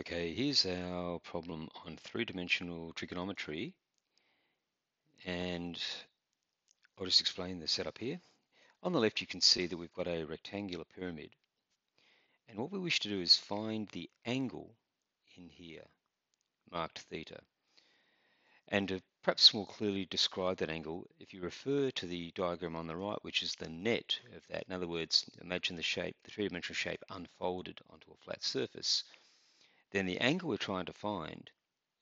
Okay, here's our problem on three-dimensional trigonometry, and I'll just explain the setup here. On the left you can see that we've got a rectangular pyramid, and what we wish to do is find the angle in here, marked theta. And to perhaps more clearly describe that angle, if you refer to the diagram on the right, which is the net of that, in other words, imagine the shape, the three-dimensional shape unfolded onto a flat surface, then the angle we're trying to find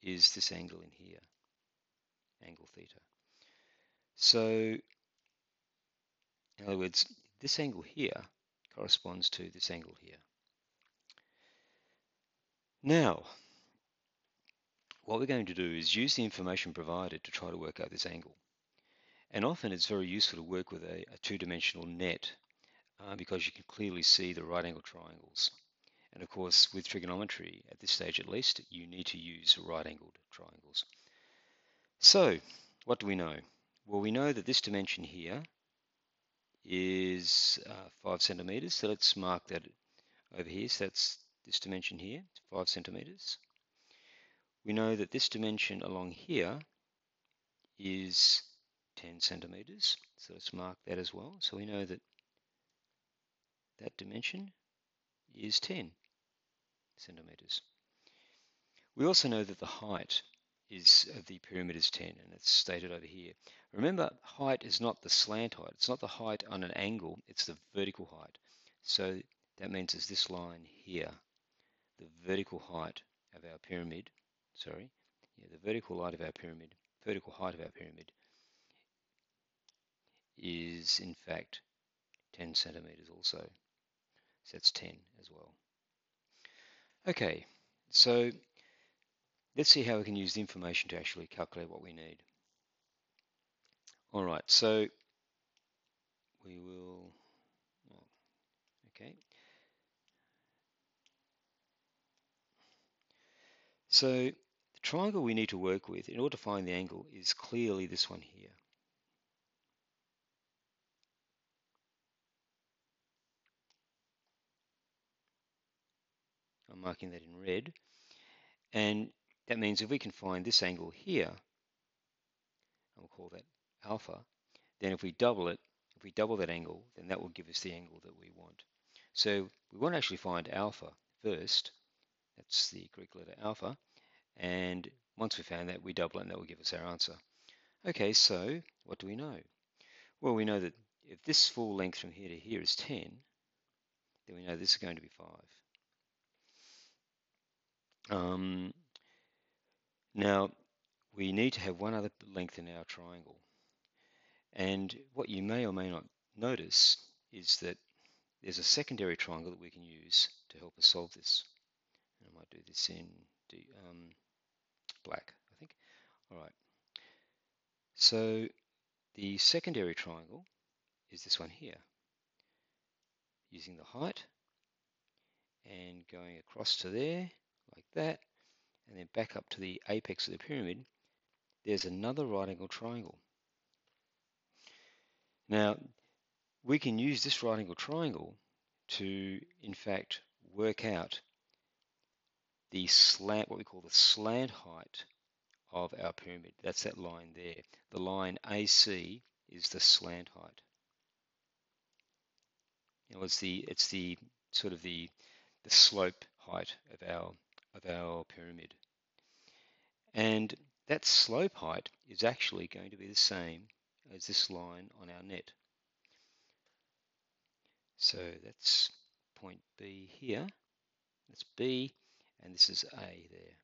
is this angle in here, angle theta. So, in other words, this angle here corresponds to this angle here. Now, what we're going to do is use the information provided to try to work out this angle. And often it's very useful to work with a two-dimensional net because you can clearly see the right angle triangles. And of course, with trigonometry, at this stage at least, you need to use right-angled triangles. So, what do we know? Well, we know that this dimension here is 5 centimeters. So let's mark that over here. So that's this dimension here, 5 centimeters. We know that this dimension along here is 10 centimeters. So let's mark that as well. So we know that that dimension is 10 centimeters. We also know that the height of the pyramid is 10, and it's stated over here. Remember, height is not the slant height. It's not the height on an angle. It's the vertical height. So that means it's this line here, the vertical height of our pyramid. The vertical height of our pyramid. Vertical height of our pyramid is in fact 10 centimeters also. So that's 10 as well. Okay, so let's see how we can use the information to actually calculate what we need. All right, so we will, okay. So the triangle we need to work with in order to find the angle is clearly this one here. I'm marking that in red. And that means if we can find this angle here, and we'll call that alpha, then if we double it, if we double that angle, then that will give us the angle that we want. So we want to actually find alpha first. That's the Greek letter alpha. And once we found that, we double it, and that will give us our answer. Okay, so what do we know? Well, we know that if this full length from here to here is 10, then we know this is going to be 5. Now, we need to have one other length in our triangle. And what you may or may not notice is that there's a secondary triangle that we can use to help us solve this. And I might do this in black, I think. All right. So the secondary triangle is this one here. Using the height and going across to there, like that, and then back up to the apex of the pyramid, there's another right angle triangle. Now, we can use this right angle triangle to, in fact, work out the slant, what we call the slant height of our pyramid. That's that line there. The line AC is the slant height. You know, it's the sort of the slope height of our pyramid. And that slope height is actually going to be the same as this line on our net. So that's point B here. That's B, and this is A there.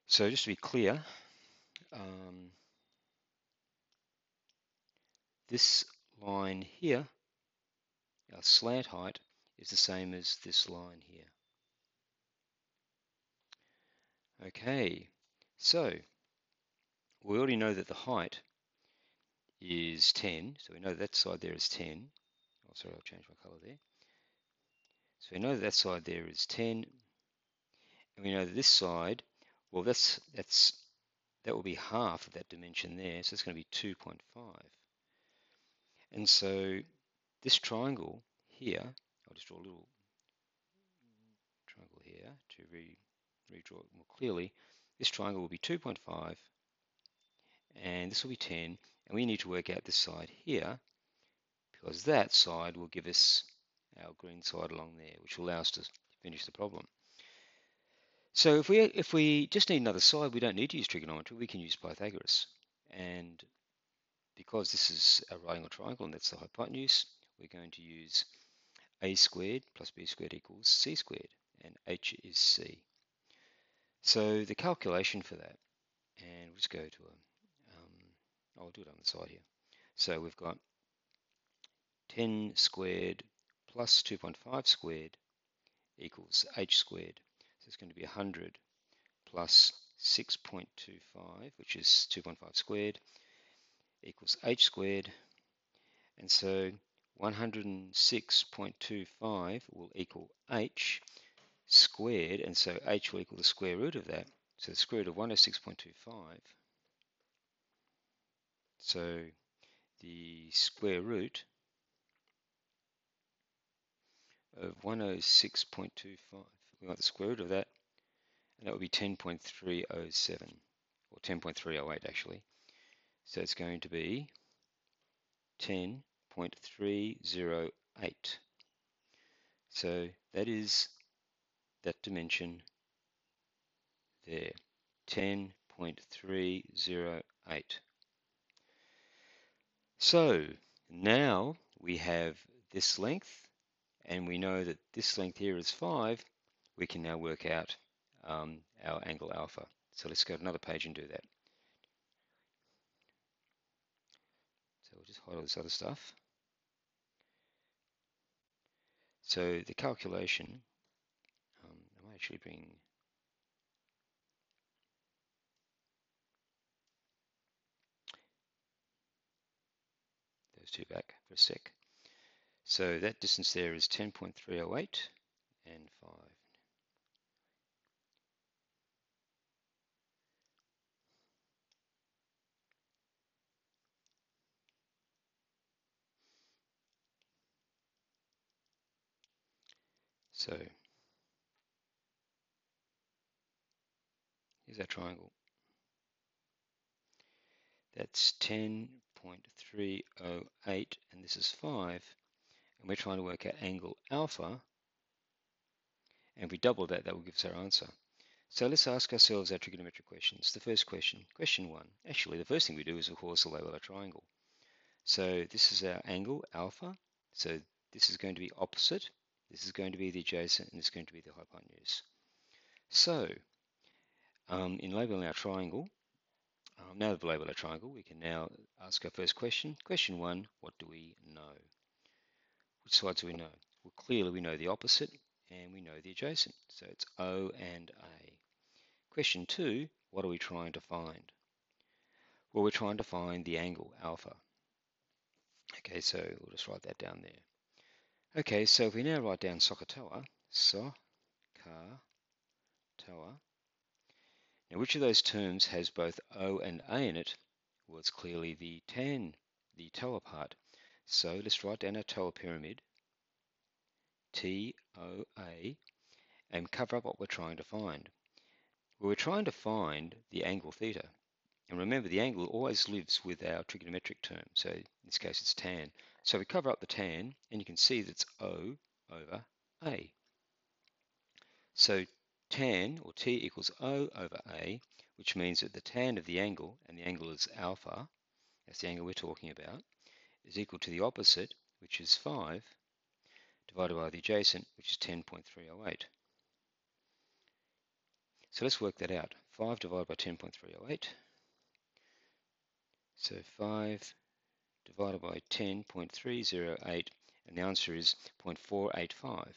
So just to be clear, this line here, our slant height, is the same as this line here. Okay, so we already know that the height is 10, so we know that side there is 10. Oh, sorry, I'll change my color there. So we know that side there is 10, and we know that this side, well, that will be half of that dimension there, so it's going to be 2.5. And so this triangle here, I'll just draw a little triangle here to redraw it more clearly. This triangle will be 2.5 and this will be 10, and we need to work out this side here because that side will give us our green side along there, which will allow us to finish the problem. So if we just need another side, we don't need to use trigonometry, we can use Pythagoras. And because this is a right angle triangle and that's the hypotenuse, we're going to use a squared plus b squared equals c squared, and h is c. So the calculation for that, and we'll just go to I'll do it on the side here. So we've got 10 squared plus 2.5 squared equals h squared. So it's going to be 100 plus 6.25, which is 2.5 squared, equals h squared. And so 106.25 will equal h squared, and so h will equal the square root of that. So the square root of 106.25. So the square root of 106.25, we want the square root of that, and that would be 10.307, or 10.308 actually. So it's going to be 10.308. So that is that dimension there, 10.308. So now we have this length, and we know that this length here is 5. We can now work out our angle alpha. So let's go to another page and do that. So we'll just hide all this other stuff. So the calculation, I might actually bring those two back for a sec. So that distance there is 10.308 and 5. So here's our triangle. That's 10.308 and this is 5. And we're trying to work out angle alpha. And if we double that, that will give us our answer. So let's ask ourselves our trigonometric questions. The first question, question 1. Actually, the first thing we do is, of course, label our triangle. So this is our angle alpha. So this is going to be opposite. This is going to be the adjacent, and this is going to be the hypotenuse. So in labeling our triangle, now that we've labeled our triangle, we can now ask our first question. Question 1, what do we know? Which sides do we know? Well, clearly we know the opposite and we know the adjacent. So it's O and A. Question 2, what are we trying to find? Well, we're trying to find the angle alpha. Okay, so we'll just write that down there. Okay, so if we now write down SOHCAHTOA, SOHCAHTOA. Now, which of those terms has both O and A in it? Well, it's clearly the TOA part. So let's write down our TOA pyramid, TOA, and cover up what we're trying to find. Well, we're trying to find the angle theta. And remember, the angle always lives with our trigonometric term. So in this case, it's tan. So we cover up the tan, and you can see that it's O over A. So tan, or T, equals O over A, which means that the tan of the angle, and the angle is alpha, that's the angle we're talking about, is equal to the opposite, which is 5, divided by the adjacent, which is 10.308. So let's work that out. 5 divided by 10.308. So 5 divided by 10.308, and the answer is 0.485.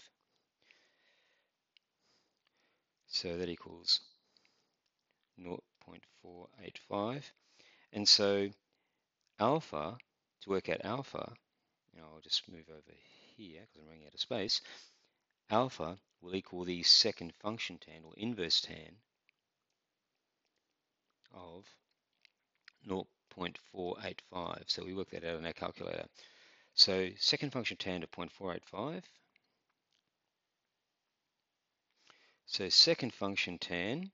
So that equals 0.485. And so alpha, to work out alpha, I'll just move over here because I'm running out of space. Alpha will equal the second function tan, or inverse tan, of 0.485. So we work that out on our calculator. So second function tan of 0.485 So second function tan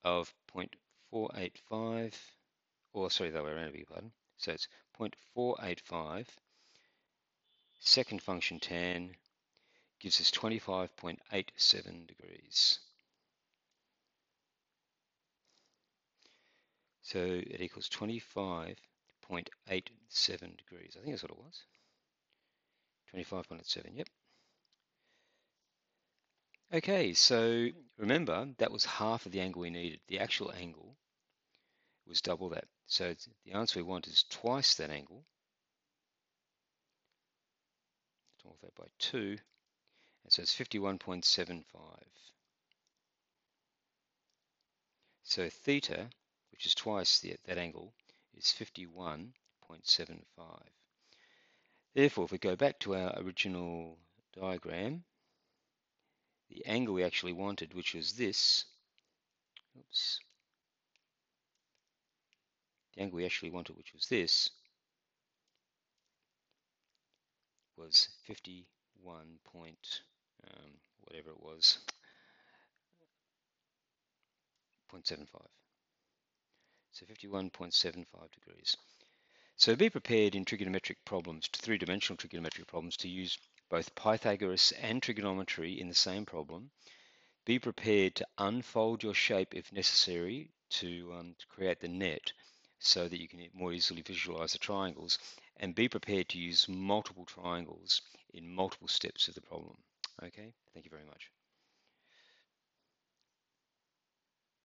of 0.485, or sorry, the other way around, I beg your pardon. So it's 0.485, second function tan gives us 25.87 degrees. So it equals 25.87 degrees. I think that's what it was. 25.87, yep. Okay, so remember that was half of the angle we needed. The actual angle was double that. So the answer we want is twice that angle. Multiply that by 2, and so it's 51.75. So theta, which is twice that angle, is 51.75. Therefore, if we go back to our original diagram, the angle we actually wanted, which was this, oops, the angle we actually wanted, which was this, was 51 point, whatever it was, 0.75. So 51.75 degrees. So be prepared in trigonometric problems, three-dimensional trigonometric problems, to use both Pythagoras and trigonometry in the same problem. Be prepared to unfold your shape if necessary to create the net so that you can more easily visualize the triangles, and be prepared to use multiple triangles in multiple steps of the problem. Okay, thank you very much.